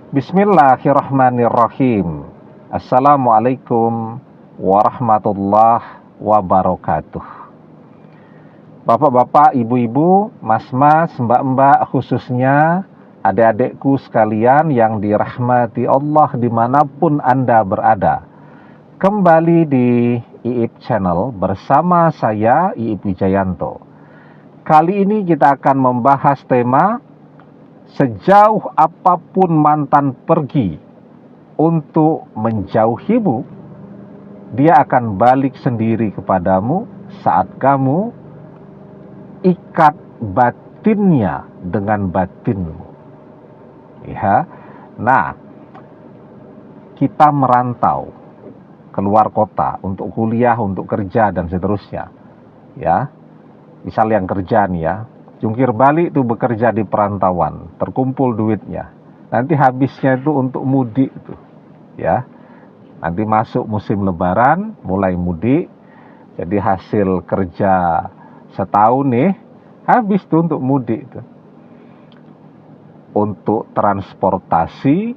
Bismillahirrahmanirrahim. Assalamualaikum warahmatullahi wabarakatuh. Bapak-bapak, ibu-ibu, mas-mas, mbak-mbak, khususnya adik-adikku sekalian yang dirahmati Allah dimanapun Anda berada. Kembali di IIP Channel bersama saya, IIP Wijayanto. Kali ini kita akan membahas tema sejauh apapun mantan pergi untuk menjauhimu, dia akan balik sendiri kepadamu saat kamu ikat batinnya dengan batinmu. Ya. Nah, kita merantau keluar kota untuk kuliah, untuk kerja dan seterusnya. Ya. Misal yang kerja nih ya, jungkir balik itu bekerja di perantauan, terkumpul duitnya. Nanti habisnya itu untuk mudik itu, ya. Nanti masuk musim lebaran, mulai mudik. Jadi hasil kerja setahun nih, habis tuh untuk mudik itu. Untuk transportasi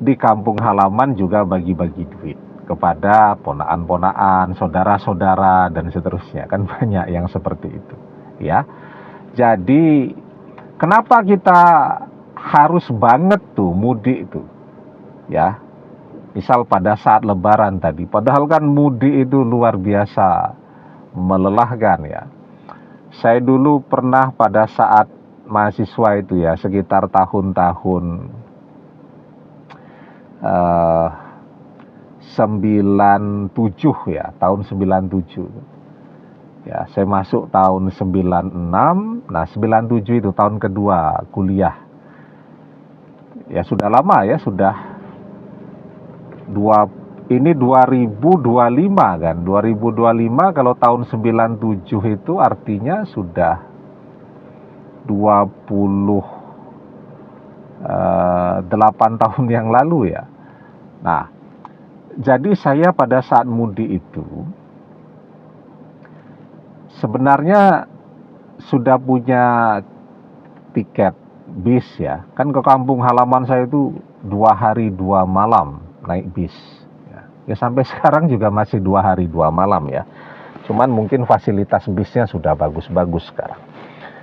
di kampung halaman juga bagi-bagi duit kepada ponaan-ponaan, saudara-saudara dan seterusnya. Kan banyak yang seperti itu, ya. Jadi kenapa kita harus banget tuh mudik itu, ya? Misal pada saat lebaran tadi, padahal kan mudik itu luar biasa melelahkan ya. Saya dulu pernah pada saat mahasiswa itu ya, sekitar tahun-tahun 97 ya, tahun 97. Ya, saya masuk tahun 96. Nah, 97 itu tahun kedua kuliah. Ya sudah lama ya, sudah ini 2025 kan. 2025 kalau tahun 97 itu artinya sudah 28 tahun yang lalu ya. Nah, jadi saya pada saat mudik itu sebenarnya sudah punya tiket bis ya. Kan ke kampung halaman saya itu 2 hari 2 malam naik bis. Ya sampai sekarang juga masih 2 hari 2 malam ya. Cuman mungkin fasilitas bisnya sudah bagus-bagus sekarang.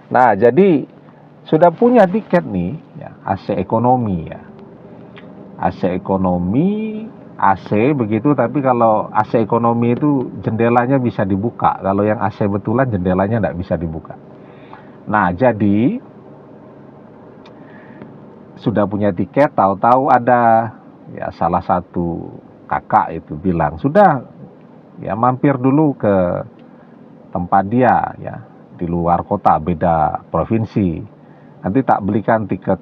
Nah, jadi sudah punya tiket nih ya, AC ekonomi ya. AC ekonomi, AC begitu, tapi kalau AC ekonomi itu jendelanya bisa dibuka. Kalau yang AC betulan jendelanya tidak bisa dibuka. Nah, jadi sudah punya tiket, tahu-tahu ada ya salah satu kakak itu bilang, "Sudah ya mampir dulu ke tempat dia ya, di luar kota, beda provinsi. Nanti tak belikan tiket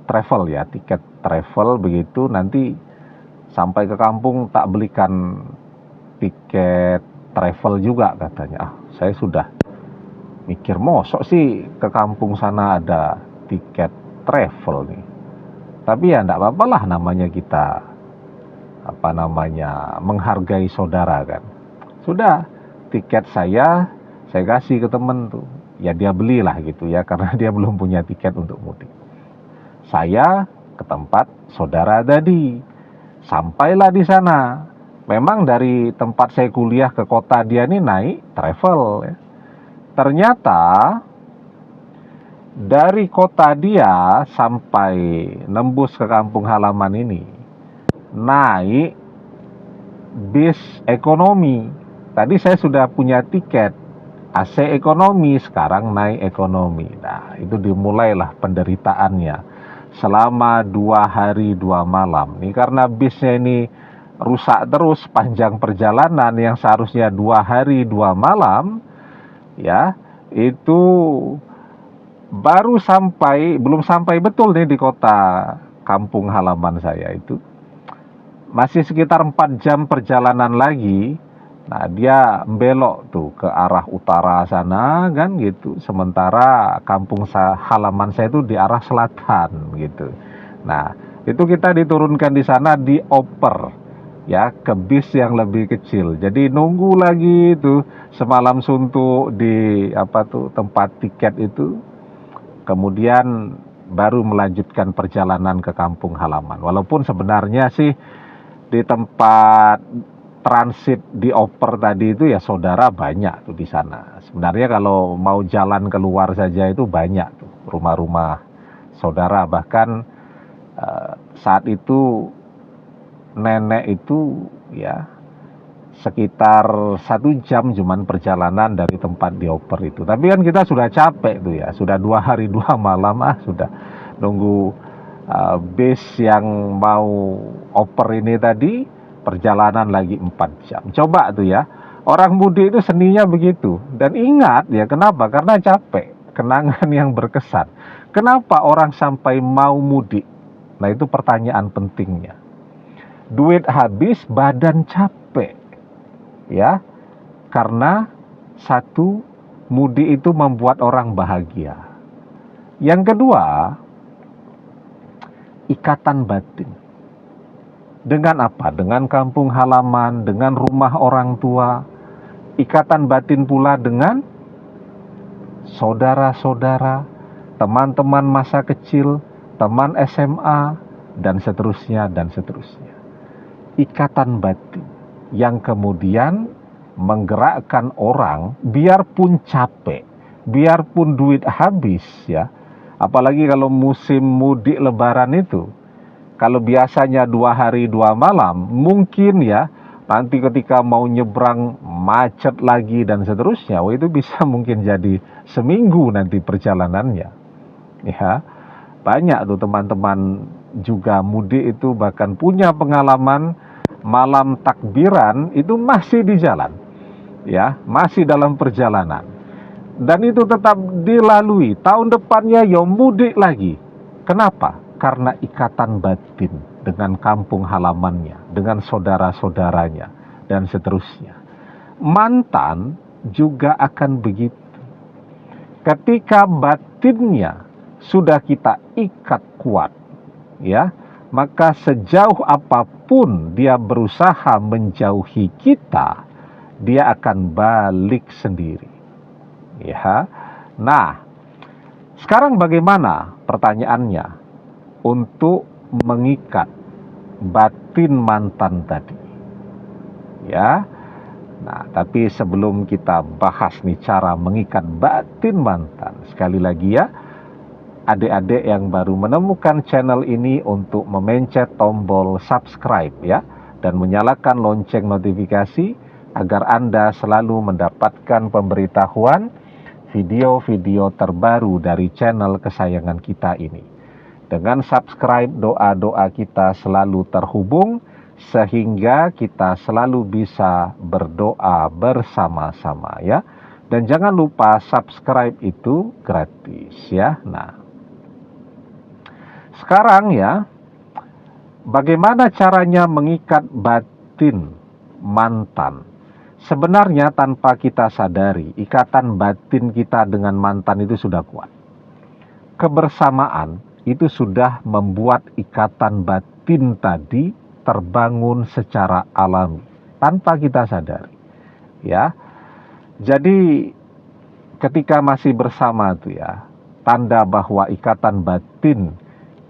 travel ya, tiket travel begitu, nanti sampai ke kampung tak belikan tiket travel juga," katanya. Saya sudah mikir, mosok sih ke kampung sana ada tiket travel nih. Tapi ya enggak apa-apa lah, namanya kita menghargai saudara kan. Sudah, tiket saya kasih ke temen tuh. Ya dia belilah gitu ya, karena dia belum punya tiket untuk mudik. Saya ke tempat saudara tadi. Sampailah di sana. Memang dari tempat saya kuliah ke kota dia nih naik travel ya. Ternyata dari kota dia sampai nembus ke kampung halaman ini naik bis ekonomi. Tadi saya sudah punya tiket AC ekonomi, sekarang naik ekonomi. Nah, itu dimulailah penderitaannya selama 2 hari 2 malam. Ini karena bisnya ini rusak terus panjang perjalanan yang seharusnya 2 hari 2 malam. Ya, itu belum sampai betul nih di kota kampung halaman saya itu. Masih sekitar 4 jam perjalanan lagi. Nah, dia belok tuh ke arah utara sana kan gitu. Sementara kampung halaman saya itu di arah selatan gitu. Nah, itu kita diturunkan di sana, dioper ya ke bis yang lebih kecil. Jadi nunggu lagi itu semalam suntuk di tempat tiket itu. Kemudian baru melanjutkan perjalanan ke kampung halaman. Walaupun sebenarnya sih di tempat transit di Oper tadi itu ya saudara banyak tuh di sana. Sebenarnya kalau mau jalan keluar saja itu banyak tuh rumah-rumah saudara. Bahkan saat itu nenek itu ya sekitar 1 jam cuman perjalanan dari tempat di Oper itu. Tapi kan kita sudah capek tuh ya, sudah 2 hari 2 malam sudah nunggu bis yang mau Oper ini tadi, perjalanan lagi 4 jam. Coba tuh ya, orang mudik itu seninya begitu. Dan ingat ya, kenapa? Karena capek, kenangan yang berkesan. Kenapa orang sampai mau mudik? Nah itu pertanyaan pentingnya. Duit habis, badan capek. Ya, karena satu, mudik itu membuat orang bahagia. Yang kedua, ikatan batin. Dengan apa? Dengan kampung halaman, dengan rumah orang tua. Ikatan batin pula dengan saudara-saudara, teman-teman masa kecil, teman SMA, dan seterusnya, dan seterusnya. Ikatan batin yang kemudian menggerakkan orang biarpun capek, biarpun duit habis ya. Apalagi kalau musim mudik lebaran itu, kalau biasanya 2 hari 2 malam, mungkin ya nanti ketika mau nyebrang macet lagi dan seterusnya, itu bisa mungkin jadi seminggu nanti perjalanannya. Ya, banyak tuh teman-teman juga mudik itu bahkan punya pengalaman malam takbiran itu masih di jalan, ya, masih dalam perjalanan, dan itu tetap dilalui. Tahun depannya ya mudik lagi. Kenapa? Karena ikatan batin dengan kampung halamannya, dengan saudara-saudaranya, dan seterusnya. Mantan juga akan begitu. Ketika batinnya sudah kita ikat kuat, ya, maka sejauh apapun dia berusaha menjauhi kita, dia akan balik sendiri. Ya. Nah, sekarang bagaimana pertanyaannya untuk mengikat batin mantan tadi? Ya. Nah, tapi sebelum kita bahas nih cara mengikat batin mantan, sekali lagi ya, adik-adik yang baru menemukan channel ini untuk memencet tombol subscribe ya, dan menyalakan lonceng notifikasi agar Anda selalu mendapatkan pemberitahuan video-video terbaru dari channel kesayangan kita ini. Dengan subscribe, doa-doa kita selalu terhubung sehingga kita selalu bisa berdoa bersama-sama ya. Dan jangan lupa subscribe itu gratis ya. Nah, sekarang ya, bagaimana caranya mengikat batin mantan? Sebenarnya tanpa kita sadari, ikatan batin kita dengan mantan itu sudah kuat. Kebersamaan itu sudah membuat ikatan batin tadi terbangun secara alami, tanpa kita sadari. Ya, jadi ketika masih bersama itu ya, tanda bahwa ikatan batin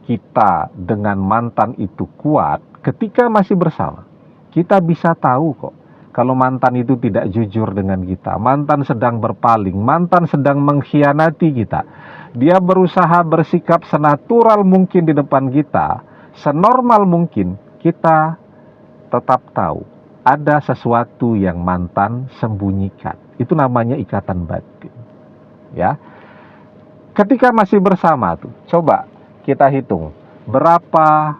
kita dengan mantan itu kuat. Ketika masih bersama, kita bisa tahu kok kalau mantan itu tidak jujur dengan kita, mantan sedang berpaling, mantan sedang mengkhianati kita. Dia berusaha bersikap senatural mungkin di depan kita, senormal mungkin. Kita tetap tahu ada sesuatu yang mantan sembunyikan. Itu namanya ikatan batin. Ya. Ketika masih bersama tuh, coba kita hitung berapa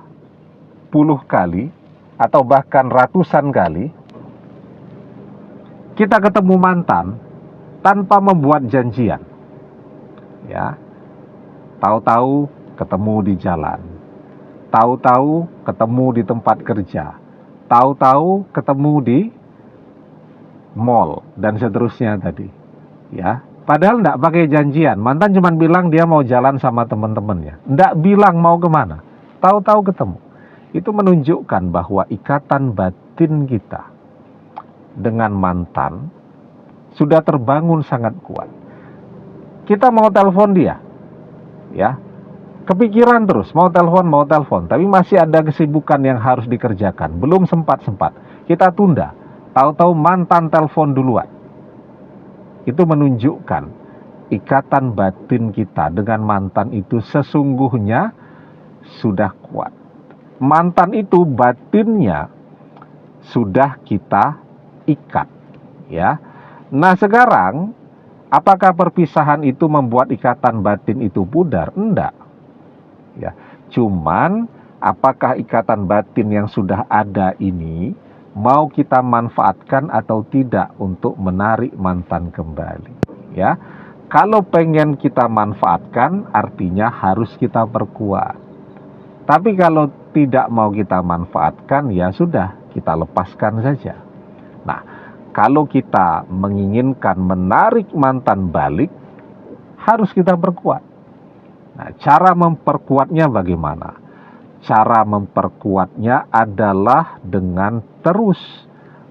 puluh kali atau bahkan ratusan kali kita ketemu mantan tanpa membuat janjian. Ya. Tahu-tahu ketemu di jalan. Tahu-tahu ketemu di tempat kerja. Tahu-tahu ketemu di mall dan seterusnya tadi. Ya. Padahal enggak pakai janjian. Mantan cuma bilang dia mau jalan sama teman-temannya. Enggak bilang mau kemana. Tahu-tahu ketemu. Itu menunjukkan bahwa ikatan batin kita dengan mantan sudah terbangun sangat kuat. Kita mau telepon dia. Ya. Kepikiran terus, mau telepon, tapi masih ada kesibukan yang harus dikerjakan, belum sempat-sempat. Kita tunda, tahu-tahu mantan telepon duluan. Itu menunjukkan ikatan batin kita dengan mantan itu sesungguhnya sudah kuat. Mantan itu batinnya sudah kita ikat, ya. Nah, sekarang apakah perpisahan itu membuat ikatan batin itu pudar? Enggak. Ya, cuman apakah ikatan batin yang sudah ada ini mau kita manfaatkan atau tidak untuk menarik mantan kembali? Ya, kalau pengen kita manfaatkan, artinya harus kita perkuat. Tapi kalau tidak mau kita manfaatkan, ya sudah, kita lepaskan saja. Nah, kalau kita menginginkan menarik mantan balik, harus kita perkuat. Nah, cara memperkuatnya bagaimana? Cara memperkuatnya adalah dengan terus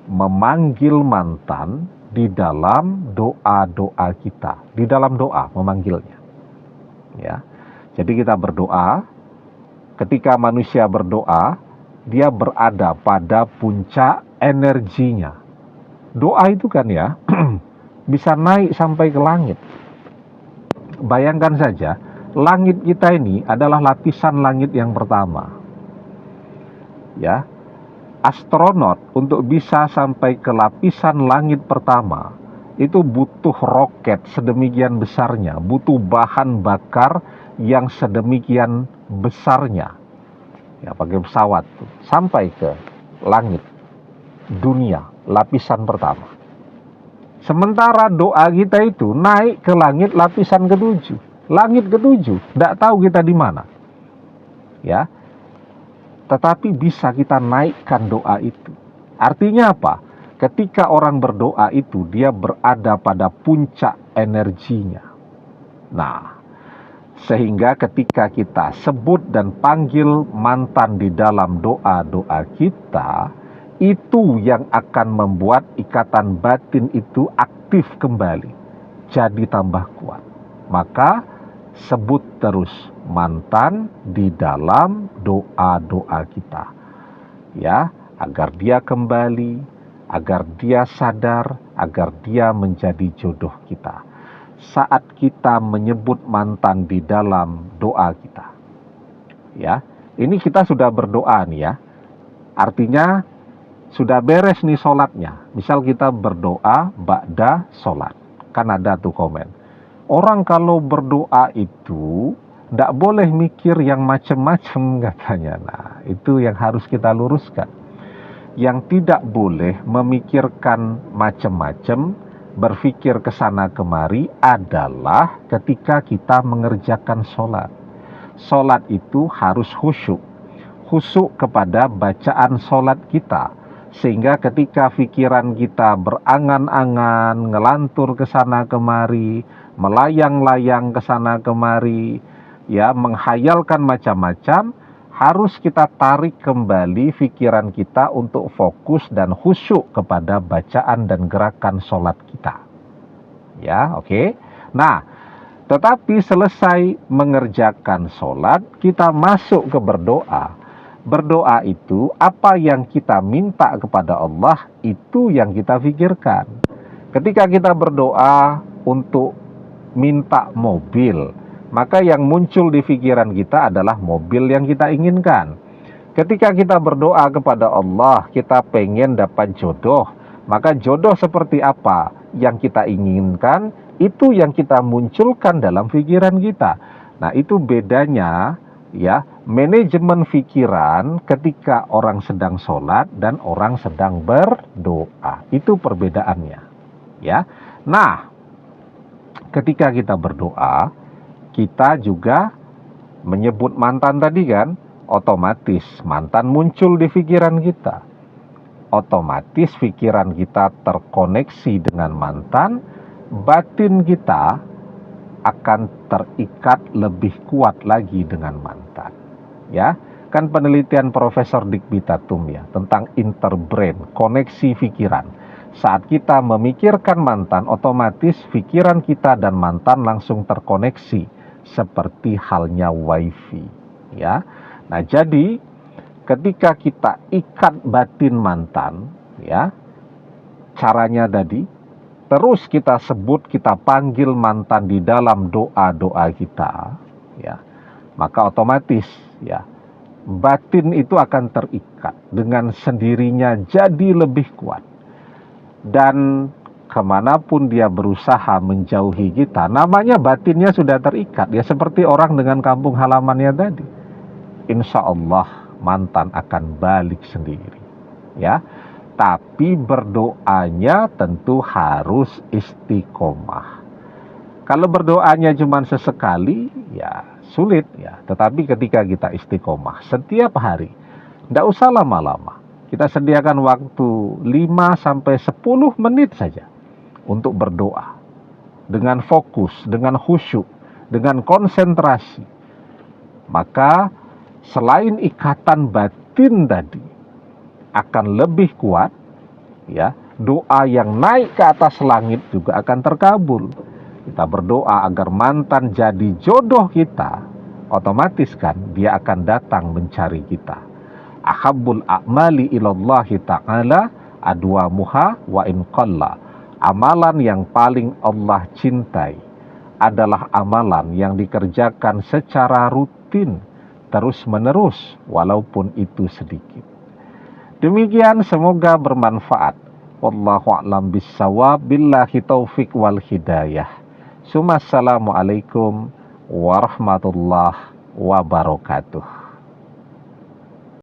memanggil mantan di dalam doa-doa kita, di dalam doa memanggilnya. Ya. Jadi kita berdoa, ketika manusia berdoa, dia berada pada puncak energinya. Doa itu kan ya, bisa naik sampai ke langit. Bayangkan saja, langit kita ini adalah lapisan langit yang pertama. Ya. Astronot untuk bisa sampai ke lapisan langit pertama itu butuh roket sedemikian besarnya, butuh bahan bakar yang sedemikian besarnya. Ya, pakai pesawat tuh, sampai ke langit dunia, lapisan pertama. Sementara doa kita itu naik ke langit lapisan ketujuh. Langit ketujuh, tidak tahu kita di mana. Ya, tetapi bisa kita naikkan doa itu. Artinya apa? Ketika orang berdoa itu, dia berada pada puncak energinya. Nah, sehingga ketika kita sebut dan panggil mantan di dalam doa-doa kita, itu yang akan membuat ikatan batin itu aktif kembali, jadi tambah kuat. Maka sebut terus mantan di dalam doa-doa kita, ya, agar dia kembali, agar dia sadar, agar dia menjadi jodoh kita. Saat kita menyebut mantan di dalam doa kita, ya, ini kita sudah berdoa nih ya, artinya sudah beres nih sholatnya. Misal kita berdoa ba'da sholat, kan ada tuh komen. Orang kalau berdoa itu tidak boleh mikir yang macam-macam katanya. Nah, itu yang harus kita luruskan. Yang tidak boleh memikirkan macam-macam, berpikir ke sana kemari adalah ketika kita mengerjakan sholat. Sholat itu harus khusyuk. Khusyuk kepada bacaan sholat kita. Sehingga ketika pikiran kita berangan-angan, ngelantur ke sana kemari, melayang-layang ke sana kemari, ya, menghayalkan macam-macam, harus kita tarik kembali pikiran kita untuk fokus dan khusyuk kepada bacaan dan gerakan sholat kita. Ya, oke. Nah, tetapi selesai mengerjakan sholat, kita masuk ke berdoa. Berdoa itu apa yang kita minta kepada Allah, itu yang kita pikirkan. Ketika kita berdoa untuk minta mobil, maka yang muncul di pikiran kita adalah mobil yang kita inginkan. Ketika kita berdoa kepada Allah, kita pengen dapat jodoh, maka jodoh seperti apa yang kita inginkan, itu yang kita munculkan dalam pikiran kita. Nah, itu bedanya, ya, manajemen pikiran ketika orang sedang sholat dan orang sedang berdoa. Itu perbedaannya, ya. Nah, ketika kita berdoa, kita juga menyebut mantan tadi kan, otomatis mantan muncul di pikiran kita. Otomatis pikiran kita terkoneksi dengan mantan, batin kita akan terikat lebih kuat lagi dengan mantan. Ya, kan penelitian Profesor Dick Bitatum ya tentang interbrain, koneksi pikiran. Saat kita memikirkan mantan, otomatis pikiran kita dan mantan langsung terkoneksi seperti halnya wifi, ya. Nah, jadi ketika kita ikat batin mantan, ya, caranya tadi, terus kita sebut, kita panggil mantan di dalam doa-doa kita, ya, maka otomatis, ya, batin itu akan terikat dengan sendirinya jadi lebih kuat. Dan kemanapun dia berusaha menjauhi kita, namanya batinnya sudah terikat, ya, seperti orang dengan kampung halamannya tadi. Insya Allah mantan akan balik sendiri, ya. Tapi berdoanya tentu harus istiqomah. Kalau berdoanya cuma sesekali, ya sulit, ya. Tetapi ketika kita istiqomah setiap hari, tidak usah lama-lama. Kita sediakan waktu 5-10 menit saja untuk berdoa. Dengan fokus, dengan khusyuk, dengan konsentrasi. Maka selain ikatan batin tadi akan lebih kuat, ya, doa yang naik ke atas langit juga akan terkabul. Kita berdoa agar mantan jadi jodoh kita, otomatis kan dia akan datang mencari kita. Ahabbul a'mali ilallahi ta'ala adwamuha wa in qalla. Amalan yang paling Allah cintai adalah amalan yang dikerjakan secara rutin, terus menerus, walaupun itu sedikit. Demikian, semoga bermanfaat. Wallahu a'lam bissawab, billahi taufik wal hidayah. Assalamualaikum warahmatullahi wabarakatuh.